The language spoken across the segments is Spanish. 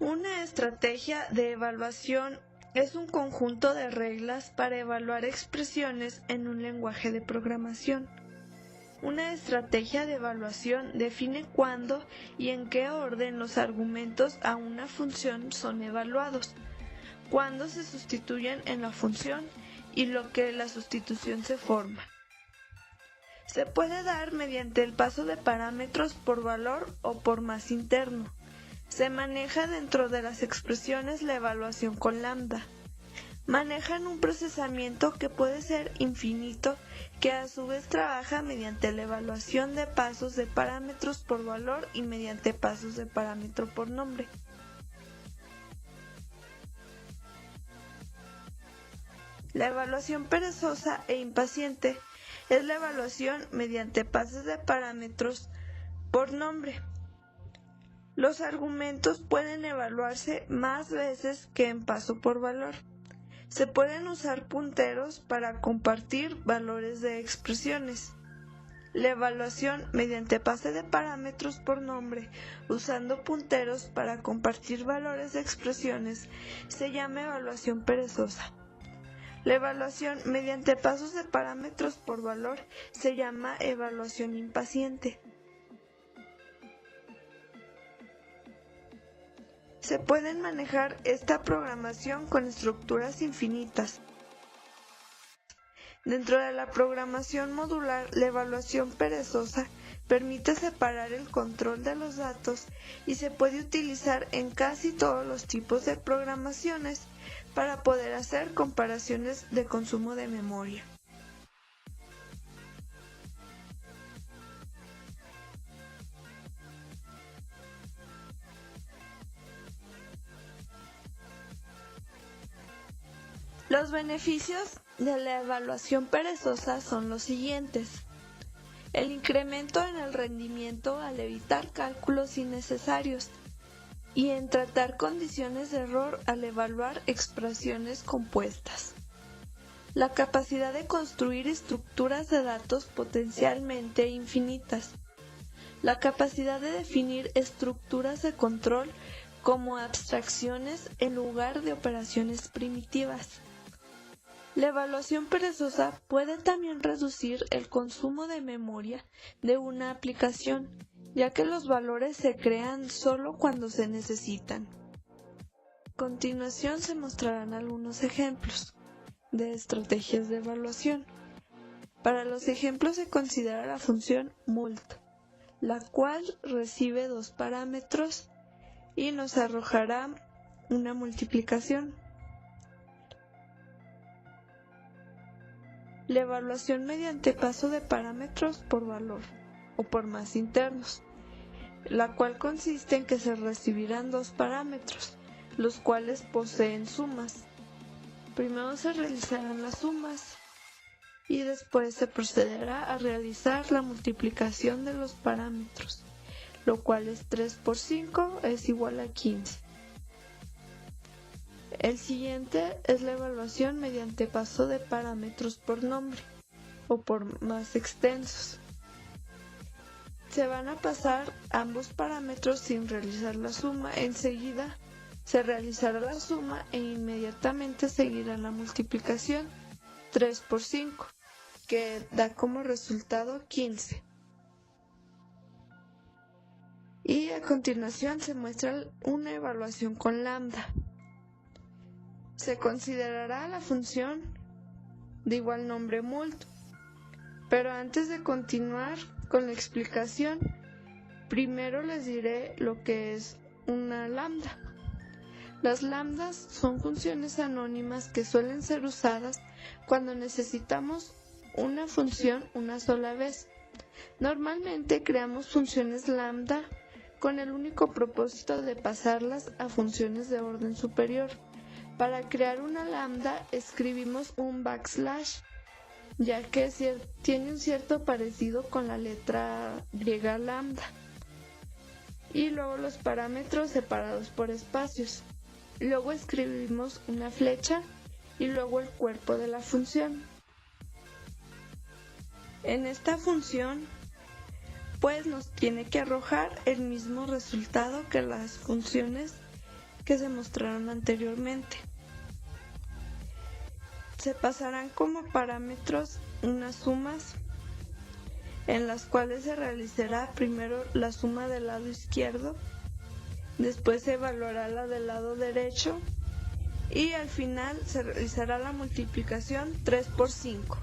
Una estrategia de evaluación es un conjunto de reglas para evaluar expresiones en un lenguaje de programación. Una estrategia de evaluación define cuándo y en qué orden los argumentos a una función son evaluados, cuándo se sustituyen en la función y lo que la sustitución se forma. Se puede dar mediante el paso de parámetros por valor o por más interno. Se maneja dentro de las expresiones la evaluación con lambda. Manejan un procesamiento que puede ser infinito, que a su vez trabaja mediante la evaluación de pasos de parámetros por valor y mediante pasos de parámetro por nombre. La evaluación perezosa e impaciente es la evaluación mediante pasos de parámetros por nombre. Los argumentos pueden evaluarse más veces que en paso por valor. Se pueden usar punteros para compartir valores de expresiones. La evaluación mediante pase de parámetros por nombre, usando punteros para compartir valores de expresiones, se llama evaluación perezosa. La evaluación mediante pasos de parámetros por valor se llama evaluación impaciente. Se pueden manejar esta programación con estructuras infinitas. Dentro de la programación modular, la evaluación perezosa permite separar el control de los datos y se puede utilizar en casi todos los tipos de programaciones para poder hacer comparaciones de consumo de memoria. Los beneficios de la evaluación perezosa son los siguientes. El incremento en el rendimiento al evitar cálculos innecesarios y en tratar condiciones de error al evaluar expresiones compuestas. La capacidad de construir estructuras de datos potencialmente infinitas. La capacidad de definir estructuras de control como abstracciones en lugar de operaciones primitivas. La evaluación perezosa puede también reducir el consumo de memoria de una aplicación, ya que los valores se crean solo cuando se necesitan. A continuación se mostrarán algunos ejemplos de estrategias de evaluación. Para los ejemplos se considera la función mult, la cual recibe dos parámetros y nos arrojará una multiplicación. La evaluación mediante paso de parámetros por valor o por más internos, la cual consiste en que se recibirán dos parámetros, los cuales poseen sumas. Primero se realizarán las sumas y después se procederá a realizar la multiplicación de los parámetros, lo cual es 3 por 5 es igual a 15. El siguiente es la evaluación mediante paso de parámetros por nombre o por más extensos. Se van a pasar ambos parámetros sin realizar la suma. Enseguida se realizará la suma e inmediatamente seguirá la multiplicación 3 por 5, que da como resultado 15. Y a continuación se muestra una evaluación con lambda. Se considerará la función de igual nombre mult, pero antes de continuar con la explicación, primero les diré lo que es una lambda. Las lambdas son funciones anónimas que suelen ser usadas cuando necesitamos una función una sola vez. Normalmente creamos funciones lambda con el único propósito de pasarlas a funciones de orden superior. Para crear una lambda escribimos un backslash, ya que tiene un cierto parecido con la letra griega lambda, y luego los parámetros separados por espacios. Luego escribimos una flecha y luego el cuerpo de la función. En esta función, pues nos tiene que arrojar el mismo resultado que las funciones que se mostraron anteriormente. Se pasarán como parámetros unas sumas en las cuales se realizará primero la suma del lado izquierdo, después se evaluará la del lado derecho y al final se realizará la multiplicación 3 por 5.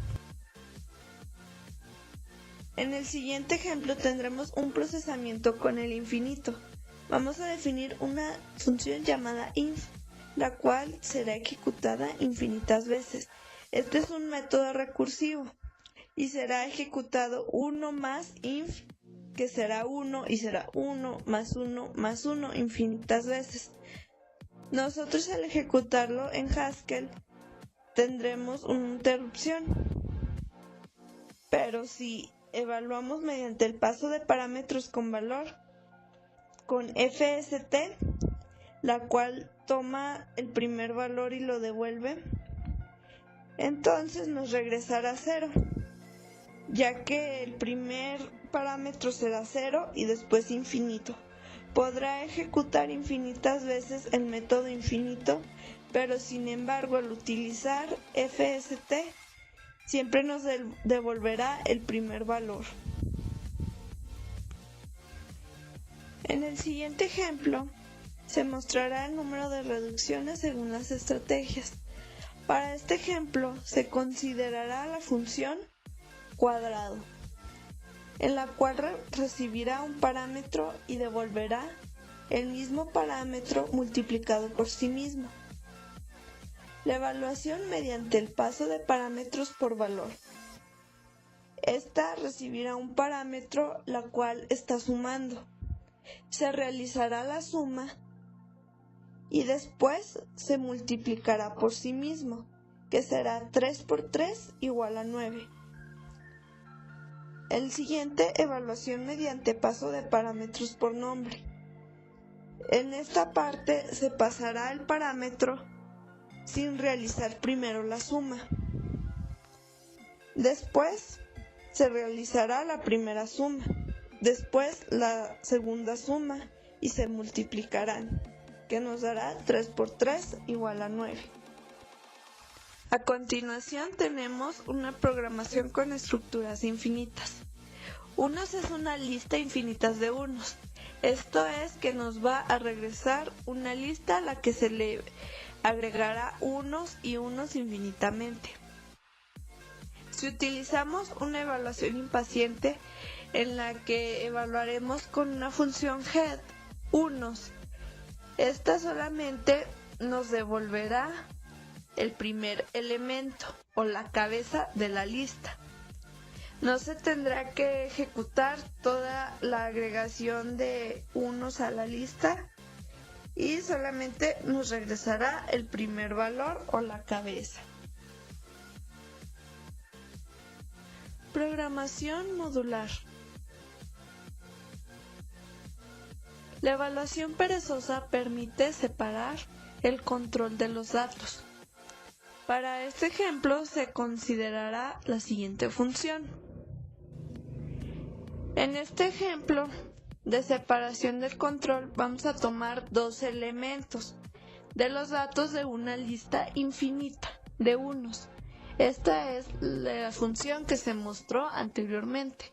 En el siguiente ejemplo tendremos un procesamiento con el infinito. Vamos a definir una función llamada inf, la cual será ejecutada infinitas veces. Este es un método recursivo y será ejecutado 1 más inf, que será 1 y será 1 más 1 más 1 infinitas veces. Nosotros al ejecutarlo en Haskell tendremos una interrupción, pero si evaluamos mediante el paso de parámetros con valor, con FST, la cual toma el primer valor y lo devuelve, entonces nos regresará 0, ya que el primer parámetro será 0 y después infinito. Podrá ejecutar infinitas veces el método infinito, pero sin embargo al utilizar FST siempre nos devolverá el primer valor. En el siguiente ejemplo se mostrará el número de reducciones según las estrategias. Para este ejemplo se considerará la función cuadrado, en la cual recibirá un parámetro y devolverá el mismo parámetro multiplicado por sí mismo. La evaluación mediante el paso de parámetros por valor. Esta recibirá un parámetro la cual está sumando. Se realizará la suma y después se multiplicará por sí mismo, que será 3 por 3 igual a 9. El siguiente, evaluación mediante paso de parámetros por nombre. En esta parte se pasará el parámetro sin realizar primero la suma. Después se realizará la primera suma, después la segunda suma y se multiplicarán, que nos dará 3 por 3 igual a 9. A continuación tenemos una programación con estructuras infinitas. Unos es una lista infinitas de unos. Esto es que nos va a regresar una lista a la que se le agregará unos y unos infinitamente. Si utilizamos una evaluación impaciente en la que evaluaremos con una función head unos, esta solamente nos devolverá el primer elemento o la cabeza de la lista. No se tendrá que ejecutar toda la agregación de unos a la lista y solamente nos regresará el primer valor o la cabeza. Programación modular. La evaluación perezosa permite separar el control de los datos. Para este ejemplo se considerará la siguiente función. En este ejemplo de separación del control vamos a tomar dos elementos de los datos de una lista infinita de unos. Esta es la función que se mostró anteriormente.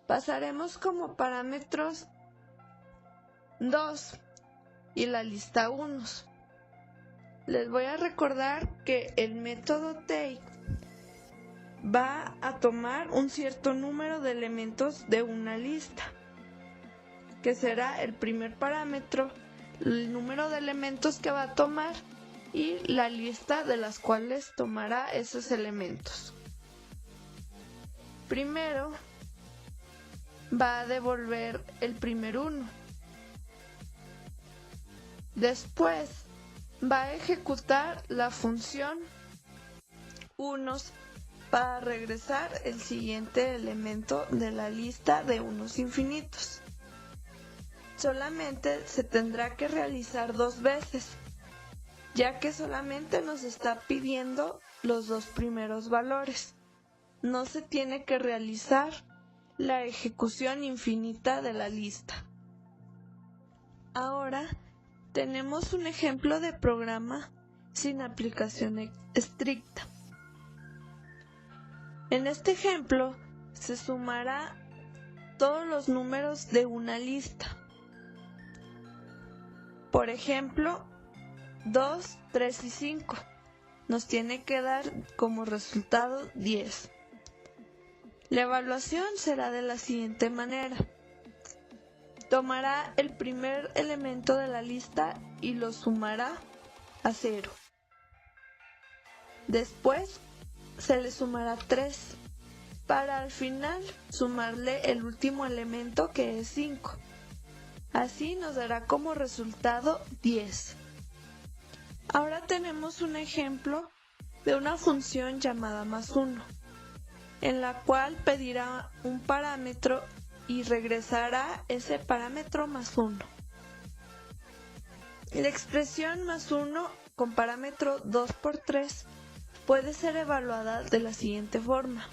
Pasaremos como parámetros 2 y la lista unos. Les voy a recordar que el método take va a tomar un cierto número de elementos de una lista, que será el primer parámetro, el número de elementos que va a tomar y la lista de las cuales tomará esos elementos. Primero va a devolver el primer uno. Después va a ejecutar la función unos para regresar el siguiente elemento de la lista de unos infinitos. Solamente se tendrá que realizar dos veces, ya que solamente nos está pidiendo los dos primeros valores. No se tiene que realizar la ejecución infinita de la lista. Ahora Tenemos un ejemplo de programa sin aplicación estricta. En este ejemplo se sumará todos los números de una lista. Por ejemplo, 2, 3 y 5 nos tiene que dar como resultado 10. La evaluación será de la siguiente manera. Tomará el primer elemento de la lista y lo sumará a 0. Después se le sumará 3, para al final sumarle el último elemento que es 5. Así nos dará como resultado 10. Ahora tenemos un ejemplo de una función llamada +1, en la cual pedirá un parámetro y regresará ese parámetro +1. La expresión +1 con parámetro 2 por 3 puede ser evaluada de la siguiente forma.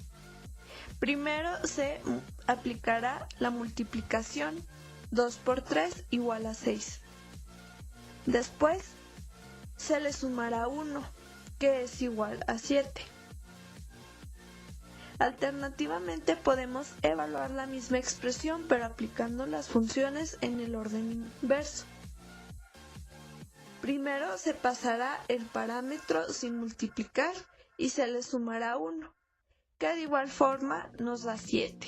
Primero se aplicará la multiplicación 2 por 3 igual a 6. Después se le sumará 1, que es igual a 7. Alternativamente podemos evaluar la misma expresión pero aplicando las funciones en el orden inverso. Primero se pasará el parámetro sin multiplicar y se le sumará 1, que de igual forma nos da 7.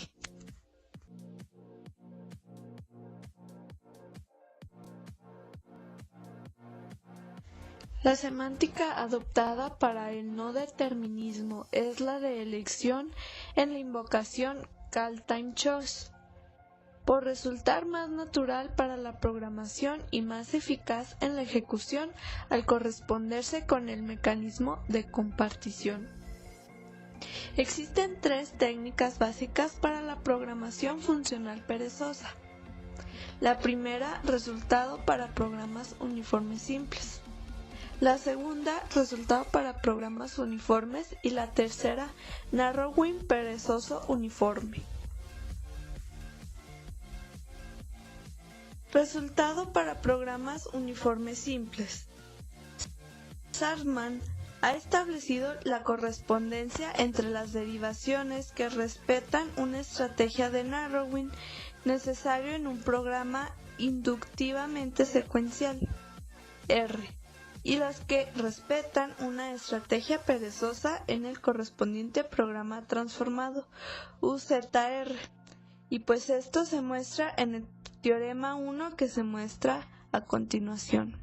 La semántica adoptada para el no determinismo es la de elección en la invocación call time choose, por resultar más natural para la programación y más eficaz en la ejecución al corresponderse con el mecanismo de compartición. Existen 3 técnicas básicas para la programación funcional perezosa. La primera, resultado para programas uniformes simples. La segunda, resultado para programas uniformes, y la tercera, narrowing perezoso uniforme. Resultado para programas uniformes simples. Sarman ha establecido la correspondencia entre las derivaciones que respetan una estrategia de narrowing necesario en un programa inductivamente secuencial, R, y las que respetan una estrategia perezosa en el correspondiente programa transformado, UZR, y pues esto se muestra en el teorema 1 que se muestra a continuación.